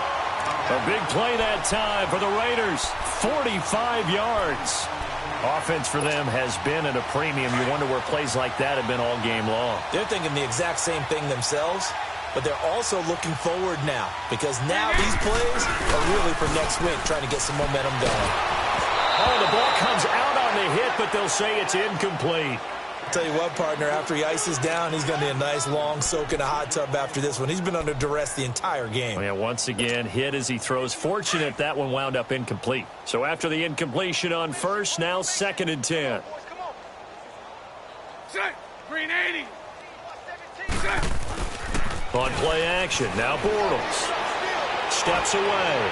A big play that time for the Raiders. 45 yards. Offense for them has been at a premium. You wonder where plays like that have been all game long. They're thinking the exact same thing themselves, but they're also looking forward now, because now these plays are really for next week, trying to get some momentum going. Oh, the ball comes out on the hit, but they'll say it's incomplete. I'll tell you what, partner, after he ices down, he's going to need a nice long soak in a hot tub after this one. He's been under duress the entire game. Yeah, once again, hit as he throws. Fortunate that one wound up incomplete. So after the incompletion on 1st, now 2nd and 10. Set. Green 80. Set. On play action, now Bortles. Steps away.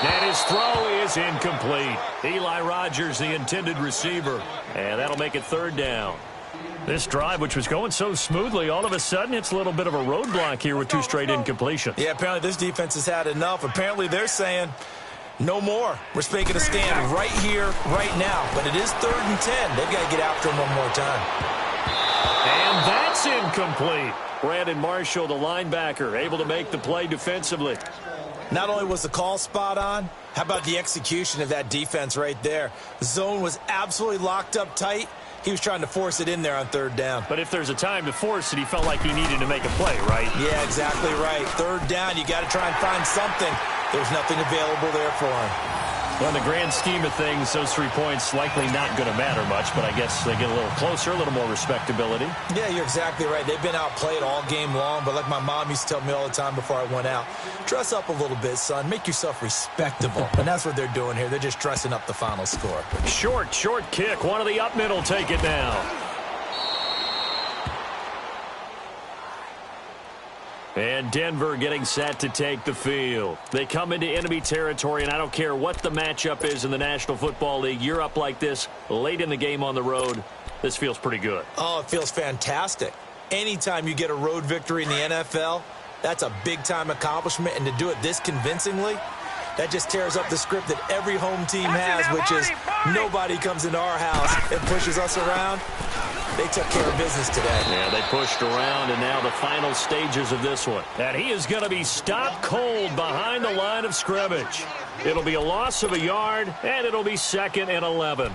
And his throw is incomplete. Eli Rogers, the intended receiver. And that'll make it 3rd down. This drive, which was going so smoothly, all of a sudden it's a little bit of a roadblock here with 2 straight incompletions. Yeah, apparently this defense has had enough. Apparently they're saying, no more. We're making a stand right here, right now. But it is 3rd and 10. They've got to get after him one more time. And that's incomplete. Brandon Marshall, the linebacker, able to make the play defensively. Not only was the call spot on, how about the execution of that defense right there? The zone was absolutely locked up tight. He was trying to force it in there on 3rd down. But if there's a time to force it, he felt like he needed to make a play, right? Yeah, exactly right. 3rd down, you got to try and find something. There's nothing available there for him. Well, in the grand scheme of things, those 3 points likely not going to matter much, but I guess they get a little closer, a little more respectability. Yeah, you're exactly right. They've been outplayed all game long, but like my mom used to tell me all the time before I went out, dress up a little bit, son. Make yourself respectable. And that's what they're doing here. They're just dressing up the final score. Short kick. One of the up middle take it now. And Denver getting set to take the field. They come into enemy territory, and I don't care what the matchup is in the National Football League. You're up like this late in the game on the road. This feels pretty good. Oh, it feels fantastic. Anytime you get a road victory in the NFL, that's a big-time accomplishment, and to do it this convincingly, that just tears up the script that every home team has, which is nobody comes into our house and pushes us around. They took care of business today. Yeah, they pushed around, and now the final stages of this one. And he is going to be stopped cold behind the line of scrimmage. It'll be a loss of a yard, and it'll be 2nd and 11.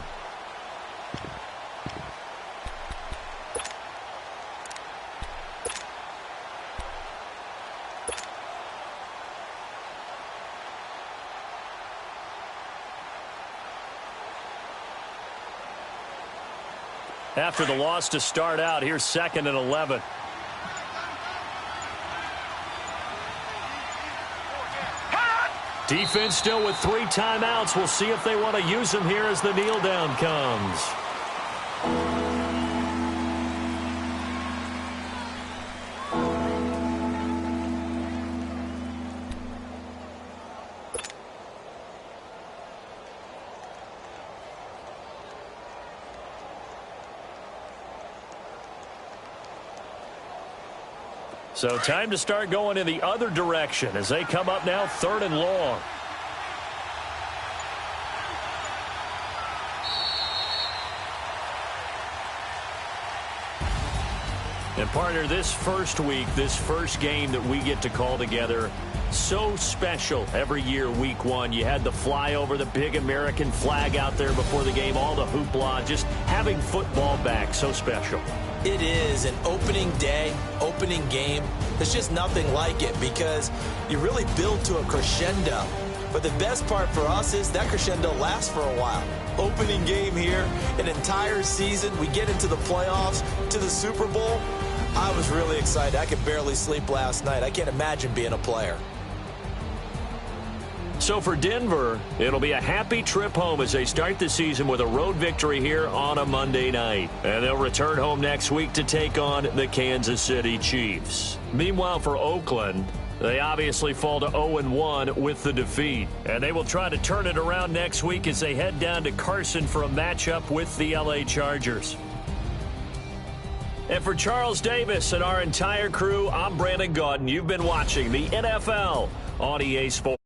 After the loss to start out, here's 2nd and 11. Defense still with 3 timeouts. We'll see if they want to use them here as the kneel down comes. So time to start going in the other direction as they come up now 3rd and long. And partner, this first week, this first game that we get to call together, so special every year, week 1. You had the flyover, the big American flag out there before the game, all the hoopla, just having football back, so special. It is an opening day, opening game. There's just nothing like it because you really build to a crescendo. But the best part for us is that crescendo lasts for a while. Opening game here, an entire season. We get into the playoffs, to the Super Bowl. I was really excited. I could barely sleep last night. I can't imagine being a player. So for Denver, it'll be a happy trip home as they start the season with a road victory here on a Monday night. And they'll return home next week to take on the Kansas City Chiefs. Meanwhile, for Oakland, they obviously fall to 0-1 with the defeat. And they will try to turn it around next week as they head down to Carson for a matchup with the LA Chargers. And for Charles Davis and our entire crew, I'm Brandon Gaudin. You've been watching the NFL on EA Sports.